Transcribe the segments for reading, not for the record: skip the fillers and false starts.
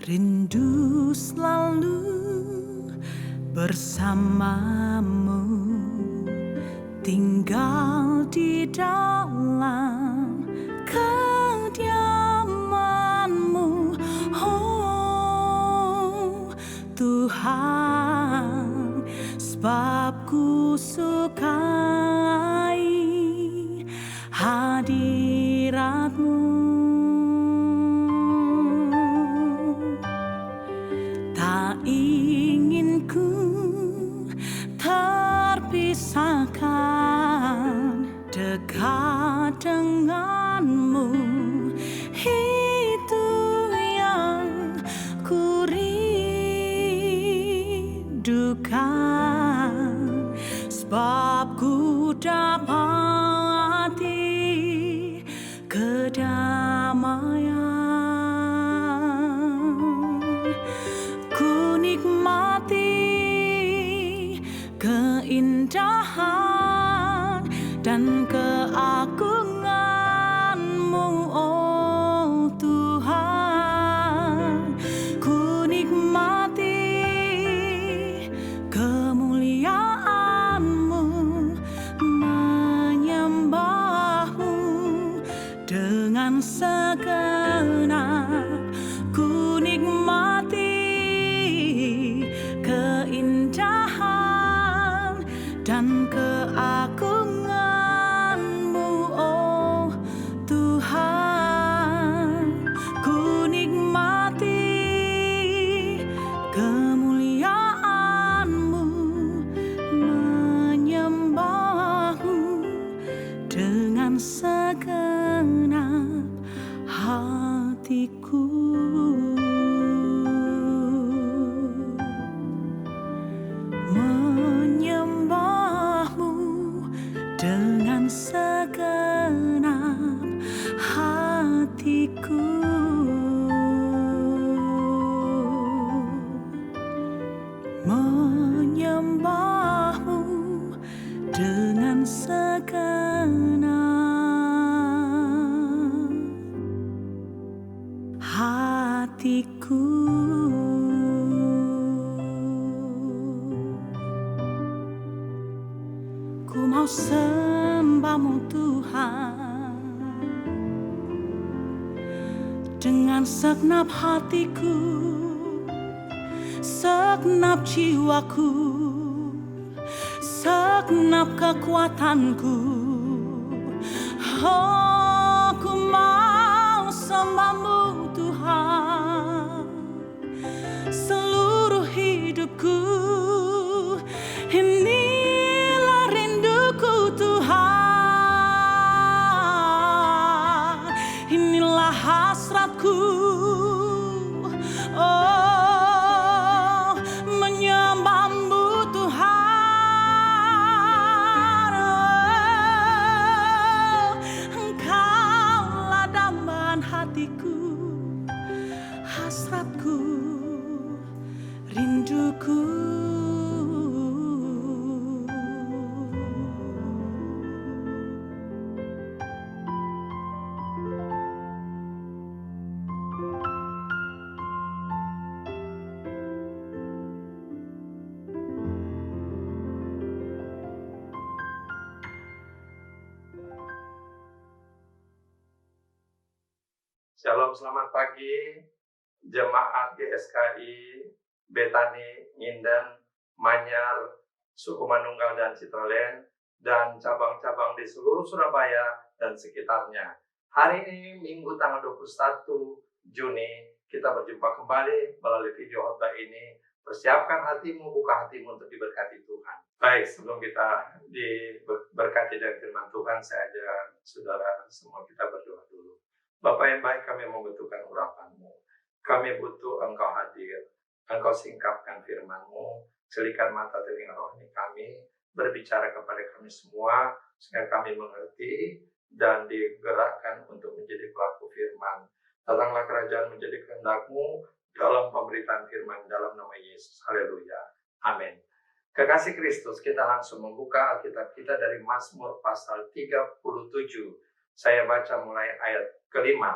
Rindu selalu bersamamu, tinggal di dalam kediamanmu. Oh Tuhan, sebab ku sukai hadirat-Mu. Tak ingin ku terpisahkan dekat denganmu. Itu yang ku rindukan, sebab ku dapati kedamaian. Ku nikmati keindahan dan keagungan-Mu, oh Tuhan. Ku nikmati kemuliaan-Mu, menyembah-Mu dengan segenap. Ku nikmati keindahan dan keagungan-Mu, oh Tuhan. Ku nikmati kemuliaan-Mu, menyembah-Mu dengan segenap hatiku. Menyembah-Mu dengan segenap hatiku. Menyembah-Mu dengan segenap hatiku. Ku mau sembah-Mu Tuhan dengan segenap hatiku, segenap jiwaku, segenap kekuatanku. Oh, ku mau sembah-Mu Tuhan seluruh hidupku. Inilah rinduku Tuhan, inilah hasratku. Oh, menyembah-Mu Tuhan. Oh, Engkaulah dambaan hatiku, hasratku, rinduku. Shalom, selamat pagi jemaat GSKI, Betani, Nginden, Manyar, Suku Manunggal dan Citralen, dan cabang-cabang di seluruh Surabaya dan sekitarnya. Hari ini Minggu tanggal 21 Juni, kita berjumpa kembali melalui video khotbah ini. Persiapkan hatimu, buka hatimu untuk diberkati Tuhan. Baik, sebelum kita diberkati dengan firman Tuhan, saya ajak saudara semua kita berdoa dulu. Bapa yang baik, kami membutuhkan urapan-Mu. Kami butuh Engkau hadir. Engkau singkapkan firman-Mu, celikan mata telinga rohani kami, berbicara kepada kami semua, sehingga kami mengerti dan digerakkan untuk menjadi pelaku firman. Datanglah kerajaan menjadi kehendak-Mu dalam pemberitaan firman dalam nama Yesus. Haleluya. Amin. Kekasih Kristus, kita langsung membuka Alkitab kita dari Mazmur pasal 37. Saya baca mulai ayat kelima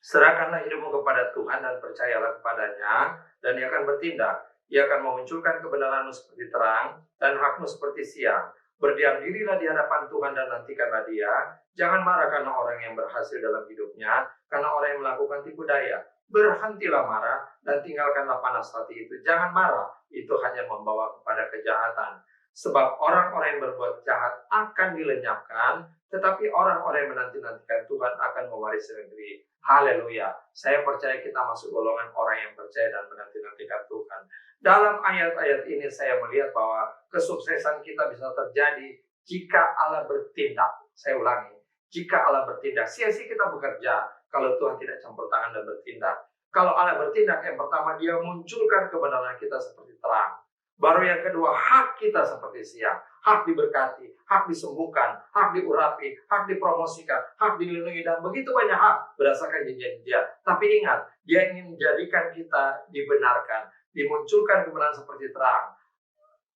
Serahkanlah hidupmu kepada Tuhan dan percayalah kepadanya, dan Ia akan bertindak. Ia akan memunculkan kebenaranmu seperti terang dan hakmu seperti siang. Berdiam dirilah di hadapan Tuhan dan nantikanlah Dia. Jangan marah karena orang yang berhasil dalam hidupnya, karena orang yang melakukan tipu daya. Berhentilah marah dan tinggalkanlah panas hati itu. Jangan marah, itu hanya membawa kepada kejahatan. Sebab orang-orang yang berbuat jahat akan dilenyapkan, tetapi orang-orang yang menanti-nantikan Tuhan akan mewarisi negeri. Haleluya. Saya percaya kita masuk golongan orang yang percaya dan menanti-nantikan Tuhan. Dalam ayat-ayat ini saya melihat bahwa kesuksesan kita bisa terjadi jika Allah bertindak. Saya ulangi, jika Allah bertindak. Sia-sia kita bekerja kalau Tuhan tidak campur tangan dan bertindak. Kalau Allah bertindak, yang pertama Dia munculkan kebenaran kita seperti terang. Baru yang kedua, hak kita seperti siang. Hak diberkati, hak disembuhkan, hak diurapi, hak dipromosikan, hak dilindungi, dan begitu banyak hak berdasarkan janji Dia. Tapi ingat, Dia ingin menjadikan kita dibenarkan, dimunculkan kebenaran seperti terang.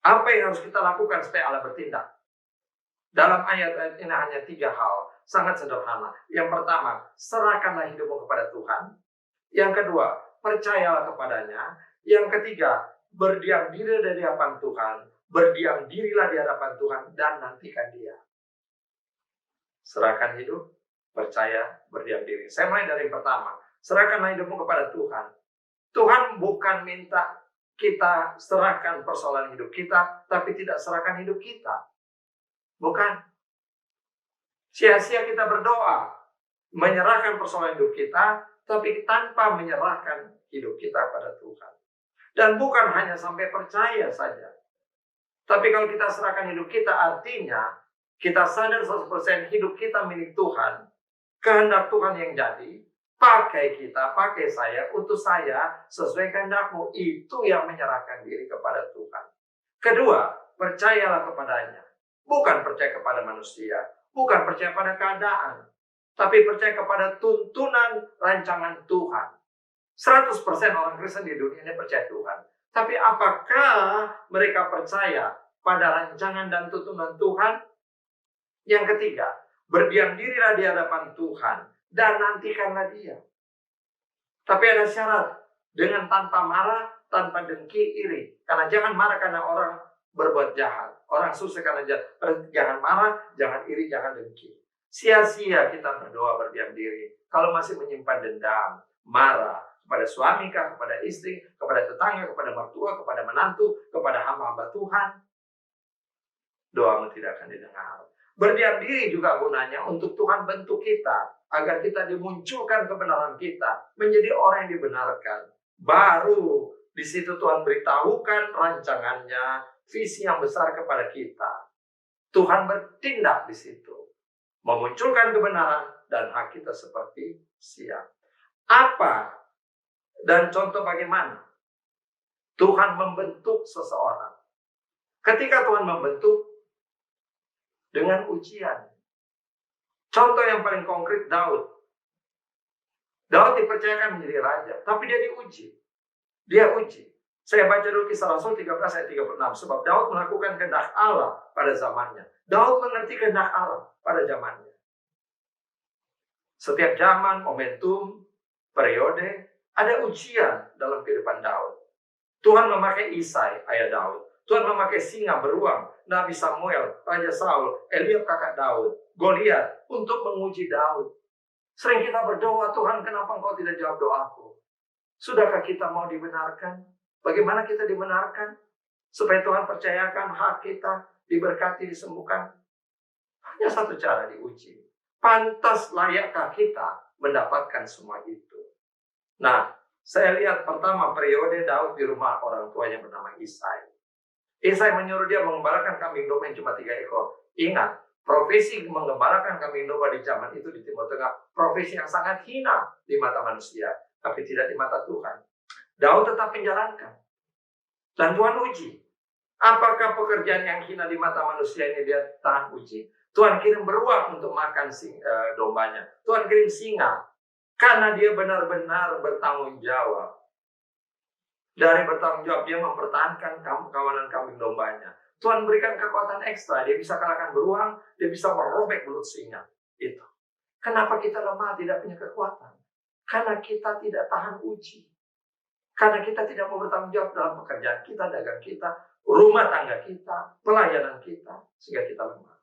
Apa yang harus kita lakukan supaya Allah bertindak? Dalam ayat-ayat ini hanya 3 hal, sangat sederhana. Yang pertama, serahkanlah hidupmu kepada Tuhan. Yang kedua, percayalah kepadanya. Yang ketiga, berdiam diri di hadapan Tuhan. Berdiam dirilah di hadapan Tuhan dan nantikan Dia. Serahkan hidup, percaya, berdiam diri. Saya mulai dari yang pertama. Serahkanlah hidupmu kepada Tuhan. Tuhan bukan minta kita serahkan persoalan hidup kita, tapi tidak serahkan hidup kita. Bukan. Sia-sia kita berdoa, menyerahkan persoalan hidup kita, tapi tanpa menyerahkan hidup kita pada Tuhan. Dan bukan hanya sampai percaya saja. Tapi kalau kita serahkan hidup kita, artinya kita sadar 100% hidup kita milik Tuhan. Kehendak Tuhan yang jadi, pakai kita, pakai saya, utus saya, sesuai kehendak-Mu. Itu yang menyerahkan diri kepada Tuhan. Kedua, percayalah kepadanya. Bukan percaya kepada manusia, bukan percaya pada keadaan, tapi percaya kepada tuntunan rancangan Tuhan. 100% orang Kristen di dunia ini percaya Tuhan. Tapi apakah mereka percaya pada rancangan dan tuntunan Tuhan? Yang ketiga, berdiam dirilah di hadapan Tuhan dan nantikanlah Dia. Tapi ada syarat, dengan tanpa marah, tanpa dengki, iri. Karena jangan marah karena orang berbuat jahat. Orang susah karena jahat. Jangan marah, jangan iri, jangan dengki. Sia-sia kita berdoa berdiam diri kalau masih menyimpan dendam, marah kepada suami, kepada istri, kepada tetangga, kepada mertua, kepada menantu, kepada hamba-hamba Tuhan. Doamu tidak akan didengar. Berdiam diri juga gunanya untuk Tuhan bentuk kita, agar kita dimunculkan kebenaran kita, menjadi orang yang dibenarkan. Baru di situ Tuhan beritahukan rancangannya, visi yang besar kepada kita. Tuhan bertindak di situ, memunculkan kebenaran dan hak kita seperti siang. Apa dan contoh bagaimana Tuhan membentuk seseorang? Ketika Tuhan membentuk dengan ujian. Contoh yang paling konkret, Daud. Daud dipercayakan menjadi raja, tapi dia diuji. Dia uji. Saya baca dulu Kisah Rasul 13 ayat 36. Sebab Daud melakukan kehendak Allah pada zamannya. Daud mengerti kehendak Allah pada zamannya. Setiap zaman, momentum, periode, ada ujian dalam kehidupan Daud. Tuhan memakai Isai, ayah Daud. Tuhan memakai singa beruang, Nabi Samuel, Raja Saul, Eliab kakak Daud, Goliat untuk menguji Daud. Sering kita berdoa, Tuhan kenapa Engkau tidak jawab doaku? Sudahkah kita mau dibenarkan? Bagaimana kita dibenarkan? Supaya Tuhan percayakan hak kita, diberkati, disembuhkan. Hanya satu cara, diuji. Pantas layakkah kita mendapatkan semua itu? Nah, saya lihat pertama periode Daud di rumah orang tuanya bernama Isai. Isai menyuruh dia mengembalakan kambing domba yang cuma 3 ekor. Ingat, profesi mengembalakan kambing domba di zaman itu di Timur Tengah, profesi yang sangat hina di mata manusia, tapi tidak di mata Tuhan. Daud tetap menjalankan. Dan Tuhan uji. Apakah pekerjaan yang hina di mata manusia ini dia tahan uji? Tuhan kirim beruang untuk makan dombanya. Tuhan kirim singa. Karena dia benar-benar bertanggung jawab. Dari bertanggung jawab, dia mempertahankan kawanan kambing dombanya. Tuhan berikan kekuatan ekstra. Dia bisa kalahkan beruang, dia bisa merobek mulut singa. Itu. Kenapa kita lemah, tidak punya kekuatan? Karena kita tidak tahan uji. Karena kita tidak mau bertanggung jawab dalam pekerjaan kita, dagang kita, rumah tangga kita, pelayanan kita, sehingga kita lemah.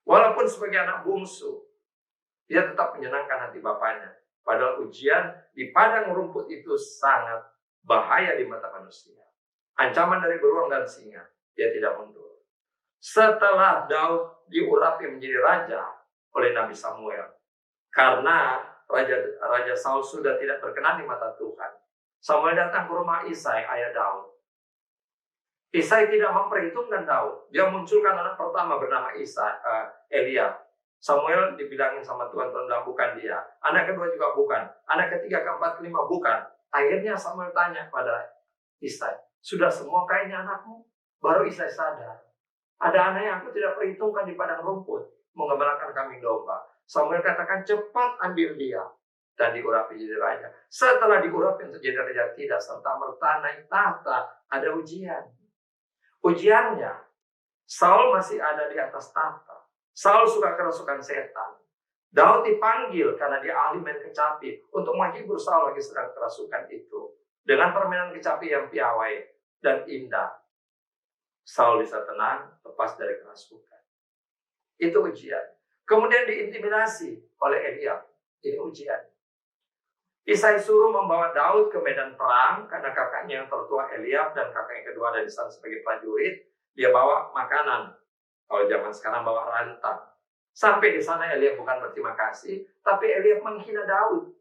Walaupun sebagai anak bungsu, dia tetap menyenangkan hati bapaknya. Padahal ujian di padang rumput itu sangat bahaya di mata manusia. Ancaman dari beruang dan singa, dia tidak mundur. Setelah Daud diurapi menjadi raja oleh Nabi Samuel, karena Raja Saul sudah tidak berkenan di mata Tuhan, Samuel datang ke rumah Isai, ayah Daud. Isai tidak memperhitungkan Daud. Dia munculkan anak pertama bernama Eliab. Samuel dibilangin sama Tuhan, bukan dia. Anak kedua juga bukan. Anak ketiga, keempat, kelima bukan. Akhirnya Samuel tanya pada Isai, sudah semua kayaknya anakmu? Baru Isai sadar. Ada anak yang aku tidak perhitungkan di padang rumput, mengembalakan kambing domba. Samuel katakan, cepat ambil dia. Dan diurapi jadi raja. Setelah diurapi untuk jadi raja, tidak serta-merta naik tahta. Ada ujian. Ujiannya, Saul masih ada di atas tahta. Saul suka kerasukan setan. Daud dipanggil karena dia ahli main kecapi untuk menghibur Saul lagi sedang kerasukan itu. Dengan permainan kecapi yang piawai dan indah, Saul bisa tenang, lepas dari kerasukan. Itu ujian. Kemudian diintimidasi oleh Eliab. Ini ujian. Isai suruh membawa Daud ke medan perang karena kakaknya yang tertua Eliab dan kakaknya kedua ada di sana sebagai prajurit. Dia bawa makanan. Kalau zaman sekarang bawa rantang. Sampai di sana Eliab bukan berterima kasih, tapi Eliab menghina Daud.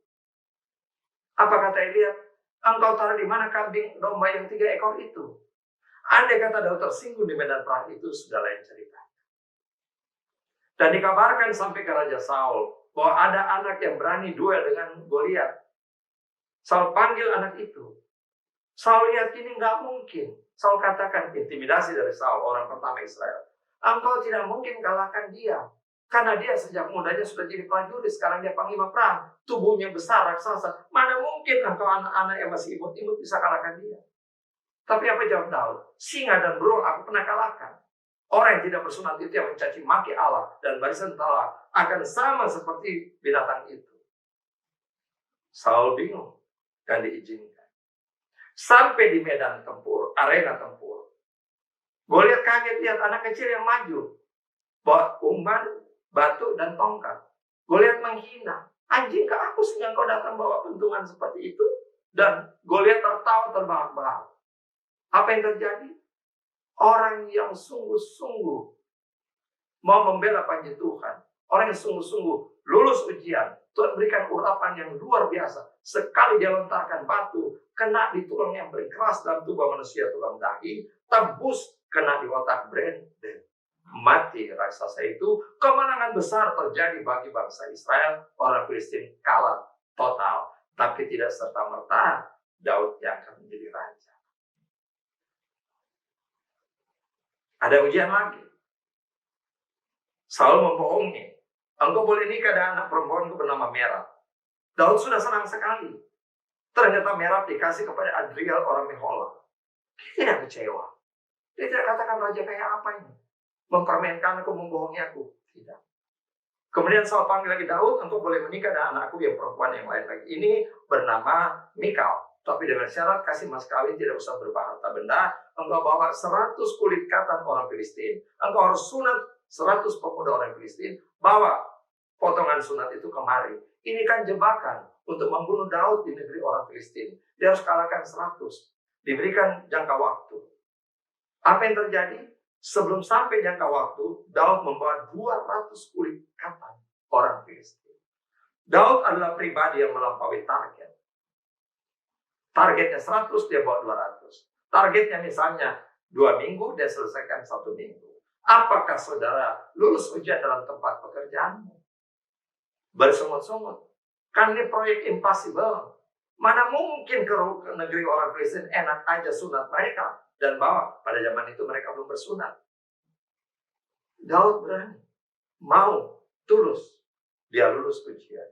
Apa kata Eliab? Engkau taruh di mana kambing domba yang 3 ekor itu? Andai kata Daud tersinggung di medan perang itu, sudah lain cerita. Dan dikabarkan sampai ke Raja Saul bahwa ada anak yang berani duel dengan Goliat. Saul panggil anak itu. Saul lihat ini nggak mungkin. Saul katakan, intimidasi dari Saul, orang pertama Israel. Engkau tidak mungkin kalahkan dia. Karena dia sejak mudanya sudah jadi prajurit, sekarang dia panglima perang. Tubuhnya besar, raksasa. Mana mungkin engkau anak-anak yang masih imut-imut bisa kalahkan dia. Tapi apa jawab Daud? Singa dan beruang aku pernah kalahkan. Orang yang tidak bersunat itu yang mencaci maki Allah dan barisan Allah akan sama seperti binatang itu. Saul bingung dan diizinkan. Sampai di medan tempur, arena tempur. Goliat kaget lihat anak kecil yang maju. Bawa umpan, batu, dan tongkat. Goliat menghina. Anjing ke aku sehingga kau datang bawa pentungan seperti itu? Dan Goliat tertawa terbahak-bahak. Apa yang terjadi? Orang yang sungguh-sungguh mau membela panji Tuhan. Orang yang sungguh-sungguh lulus ujian. Tuhan berikan urapan yang luar biasa. Sekali dia lontarkan batu, kena di tulang yang paling keras dalam tubuh manusia, tulang dahi, tembus, kena di otak brain, dan mati raksasa itu. Kemenangan besar terjadi bagi bangsa Israel. Orang Filistin kalah total. Tapi tidak serta-merta Daud yang akan menjadi raja. Ada ujian lagi. Saul membohongi. Engkau boleh nikah dengan anak perempuanku bernama Merab. Daud sudah senang sekali. Ternyata Merab dikasih kepada Adriel orang Mehola. Dia tidak kecewa. Dia tidak katakan raja kayak apa ini. Mempermainkan aku, membohongi aku. Tidak. Kemudian Saul panggil lagi Daud, engkau boleh menikah dengan anakku yang perempuan yang lain lagi. Ini bernama Mikal. Tapi dengan syarat kasih mas kawin tidak usah berupa harta benda. Engkau bawa 100 kulit katan orang Filistin. Engkau harus sunat 100 pemuda orang Filistin. Bawa potongan sunat itu kemari. Ini kan jebakan untuk membunuh Daud di negeri orang Filistin. Dia harus kalahkan 100. Diberikan jangka waktu. Apa yang terjadi? Sebelum sampai jangka waktu, Daud membawa 200 kulit katan orang Filistin. Daud adalah pribadi yang melampaui target. Targetnya 100, dia bawa 200. Targetnya misalnya 2 minggu, dia selesaikan 1 minggu. Apakah saudara lulus ujian dalam tempat pekerjaanmu? Bersungut-sungut. Kan ini proyek impossible. Mana mungkin ke negeri orang Kristen enak aja sunat mereka. Dan bawa, pada zaman itu mereka belum bersunat. Daud berani. Mau, tulus. Dia lulus ujian.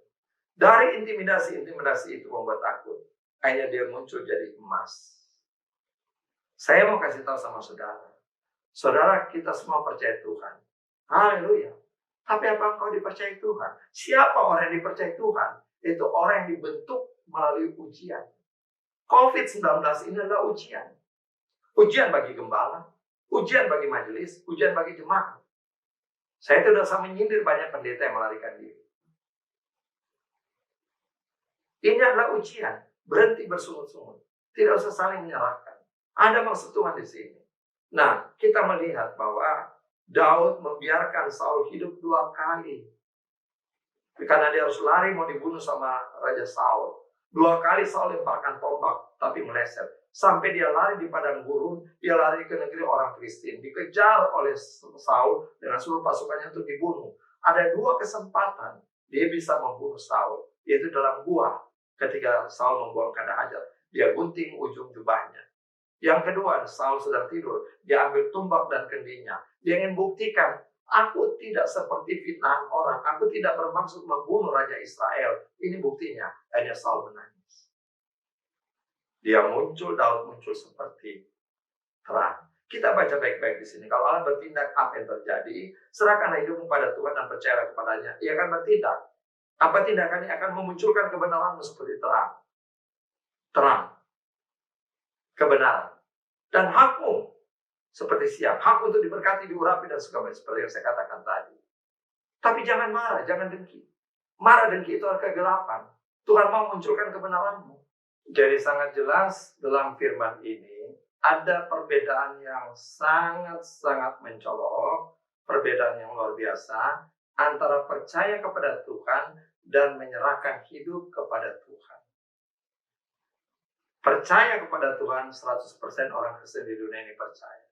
Dari intimidasi itu membuat takut. Akhirnya dia muncul jadi emas. Saya mau kasih tahu sama saudara. Saudara, kita semua percaya Tuhan. Haleluya. Tapi apa engkau dipercayai Tuhan? Siapa orang yang dipercayai Tuhan? yaitu orang yang dibentuk melalui ujian. COVID-19 ini adalah ujian. Ujian bagi gembala, ujian bagi majelis, ujian bagi jemaat. Saya tidak usah menyindir banyak pendeta yang melarikan diri. Ini adalah ujian. Berhenti bersungut-sungut. Tidak usah saling menyalahkan. Ada maksud Tuhan di sini. Nah, kita melihat bahwa Daud membiarkan Saul hidup 2 kali. Karena dia harus lari mau dibunuh sama Raja Saul. 2 kali Saul lemparkan tombak, tapi meleset. Sampai dia lari di padang gurun, dia lari ke negeri orang Filistin. Dikejar oleh Saul dengan seluruh pasukannya untuk dibunuh. Ada 2 kesempatan dia bisa membunuh Saul, yaitu dalam gua ketika Saul membuang kanda hajar. Dia gunting ujung jubahnya. Yang kedua, Saul sedang tidur. Dia ambil tumbak dan kendinya. Dia ingin buktikan, aku tidak seperti fitnahan orang. Aku tidak bermaksud membunuh Raja Israel. Ini buktinya. Hanya Saul menangis. Dia muncul, Daud muncul seperti terang. Kita baca baik-baik di sini. Kalau Allah bertindak, apa yang terjadi? Serahkanlah hidupmu pada Tuhan dan percayalah kepadanya. Ia akan bertindak. Apa tindakannya? Akan memunculkan kebenaranmu seperti terang. Terang. Kebenaran. Dan hakmu seperti siang. Hak untuk diberkati, diurapi, dan segala seperti yang saya katakan tadi. Tapi jangan marah, jangan dengki. Marah dengki itu adalah kegelapan. Tuhan mau munculkan kebenaranmu. Jadi sangat jelas dalam firman ini ada perbedaan yang sangat-sangat mencolok, perbedaan yang luar biasa antara percaya kepada Tuhan dan menyerahkan hidup kepada Tuhan. Percaya kepada Tuhan 100% orang Kristen di dunia ini percaya.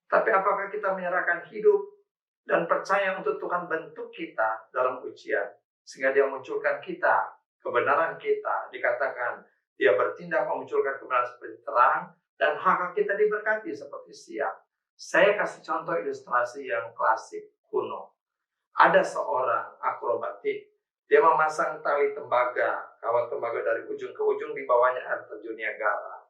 Tapi apakah kita menyerahkan hidup dan percaya untuk Tuhan bentuk kita dalam ujian sehingga dia munculkan kita, kebenaran kita, dikatakan dia bertindak memunculkan kebenaran seperti terang, dan hak kita diberkati seperti siang. Saya kasih contoh ilustrasi yang klasik kuno. Ada seorang akrobatik, dia memasang tali tembaga, kawat tembaga dari ujung ke ujung, di bawahnya air terjun Niagara.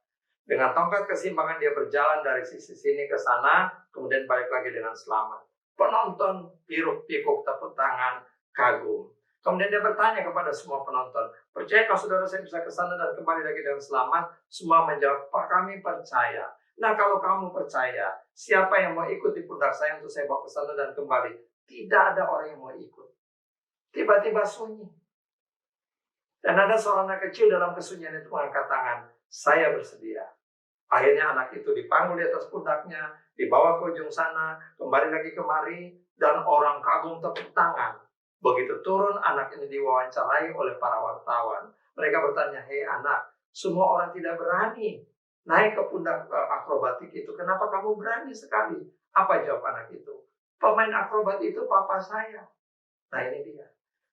Dengan tongkat keseimbangan dia berjalan dari sisi sini ke sana, kemudian balik lagi dengan selamat. Penonton hiruk-pikuk, tepuk tangan, kagum. Kemudian dia bertanya kepada semua penonton, percayakah saudara saya bisa ke sana dan kembali lagi dengan selamat? Semua menjawab, Pak, kami percaya. Nah, kalau kamu percaya, siapa yang mau ikut di pundak saya untuk saya bawa ke sana dan kembali? Tidak ada orang yang mau ikut. Tiba-tiba sunyi. Dan ada seorang anak kecil dalam kesunyian itu mengangkat tangan, saya bersedia. Akhirnya anak itu dipanggul di atas pundaknya, dibawa ke ujung sana, kembali lagi kemari, dan orang kagum tepuk tangan. Begitu turun, anak ini diwawancarai oleh para wartawan. Mereka bertanya, hei anak, semua orang tidak berani naik ke pundak akrobatik itu. Kenapa kamu berani sekali? Apa jawab anak itu? Pemain akrobat itu papa saya. Nah ini dia.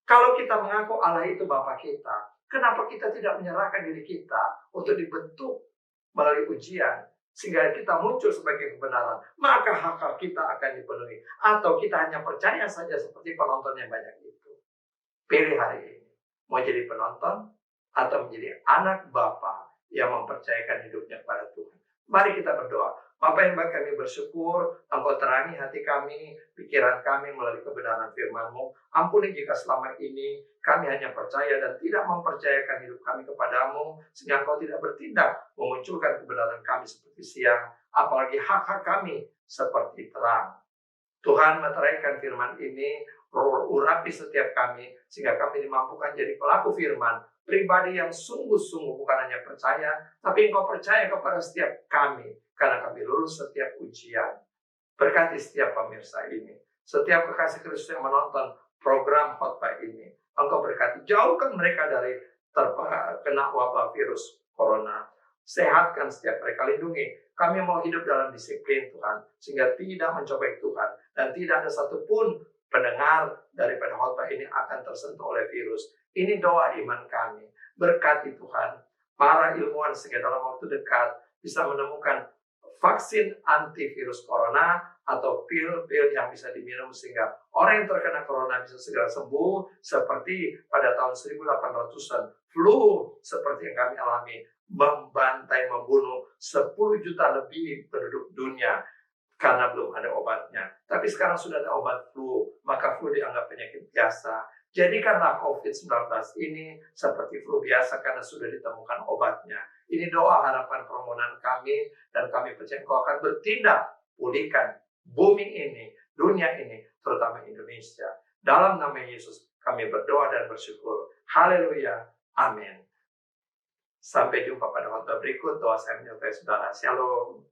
Kalau kita mengaku Allah itu Bapa kita, kenapa kita tidak menyerahkan diri kita untuk dibentuk melalui ujian, sehingga kita muncul sebagai kebenaran, maka hak kita akan dipenuhi. Atau kita hanya percaya saja seperti penonton yang banyak itu. Pilih hari ini, mau jadi penonton atau menjadi anak Bapa yang mempercayakan hidupnya kepada Tuhan. Mari kita berdoa. Bapa yang baik, kami bersyukur Engkau terangi hati kami, pikiran kami melalui kebenaran firman-Mu. Ampuni jika selama ini kami hanya percaya dan tidak mempercayakan hidup kami kepadamu, sehingga Engkau tidak bertindak memunculkan kebenaran kami seperti siang, apalagi hak-hak kami seperti terang. Tuhan, meteraikan firman ini, urapi setiap kami, sehingga kami dimampukan jadi pelaku firman, pribadi yang sungguh-sungguh bukan hanya percaya, tapi Engkau percaya kepada setiap kami, karena kami lulus setiap ujian. Berkati setiap pemirsa ini, setiap kekasih Kristus yang menonton program khotbah ini, Engkau berkati, jauhkan mereka dari terkena wabah virus corona. Sehatkan setiap mereka, lindungi. Kami mau hidup dalam disiplin Tuhan, sehingga tidak mencobai Tuhan, dan tidak ada satupun pendengar daripada khotbah ini akan tersentuh oleh virus. Ini doa iman kami. Berkati Tuhan, para ilmuwan sehingga dalam waktu dekat bisa menemukan vaksin antivirus corona atau pil-pil yang bisa diminum sehingga orang yang terkena corona bisa segera sembuh, seperti pada tahun 1800-an flu seperti yang kami alami membantai, membunuh 10 juta lebih penduduk dunia karena belum ada obatnya. Tapi sekarang sudah ada obat flu, maka flu dianggap penyakit biasa. Jadikanlah COVID-19 ini seperti flu biasa karena sudah ditemukan obatnya. Ini doa harapan permohonan kami, dan kami percaya Engkau akan bertindak pulihkan bumi ini, dunia ini, terutama Indonesia. Dalam nama Yesus kami berdoa dan bersyukur. Haleluya. Amin. Sampai jumpa pada waktu berikut. Doa saya menyertai saudara. Shalom.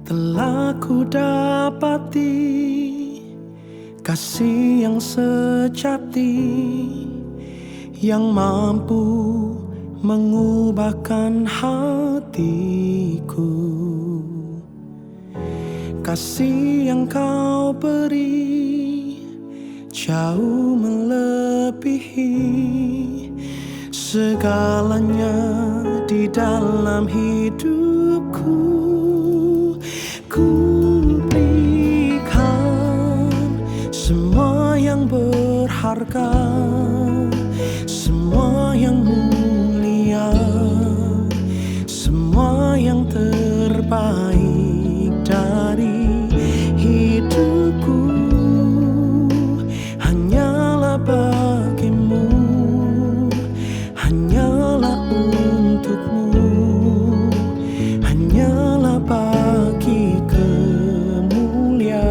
Telah ku dapati kasih yang sejati, yang mampu mengubahkan hatiku. Kasih yang kau beri jauh melebihi segalanya di dalam hidupku. Ku berikan semua yang berharga, semua yang mulia, semua yang terbaik dari hidupku. Hanyalah bagimu, hanyalah untukmu, hanyalah bagi kemuliaanmu.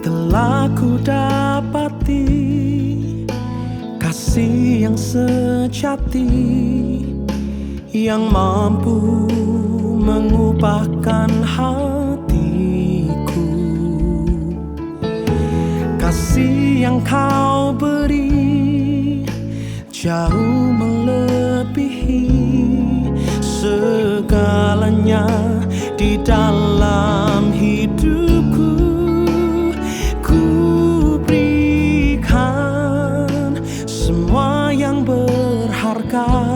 Telah ku dapati kasih yang sejati, yang mampu mengubahkan hatiku. Kasih yang kau beri jauh melebihi segalanya di dalam hidupku. Ku berikan semua yang berharga,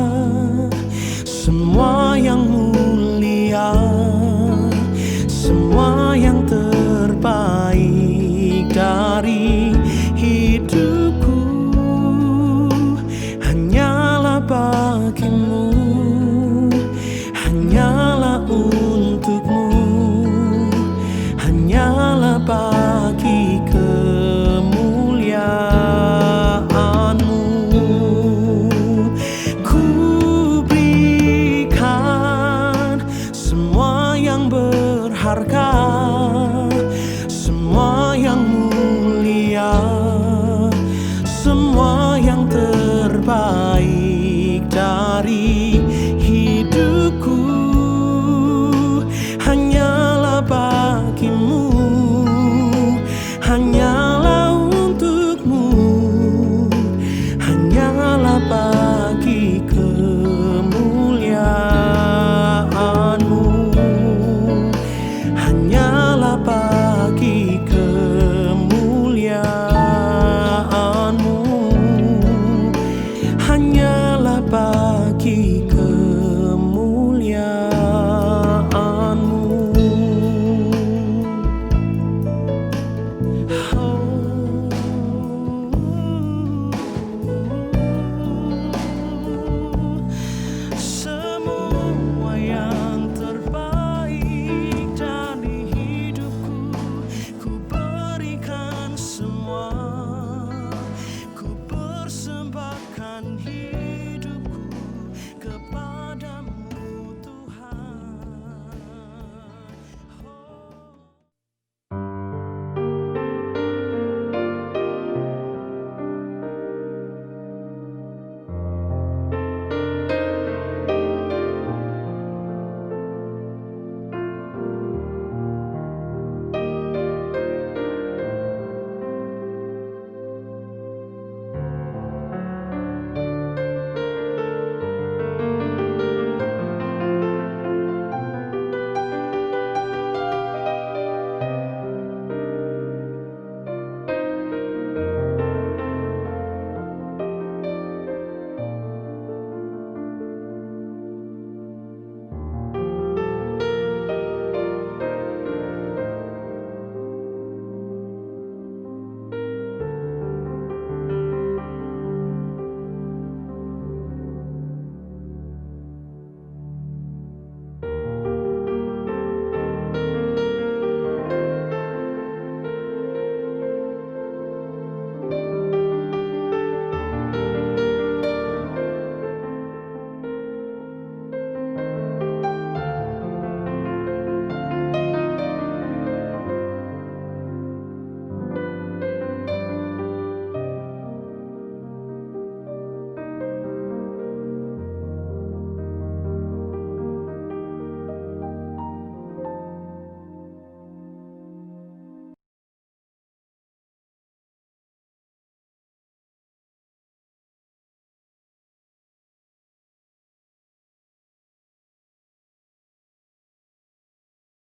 semua yang mulia, semua yang terbaik dari hidupku. Hanyalah bagimu, hanyalah untukmu, hanyalah bagi kemuliaanmu. Ku berikan semua yang berharga, semua yang mulia, semua yang terbaik dari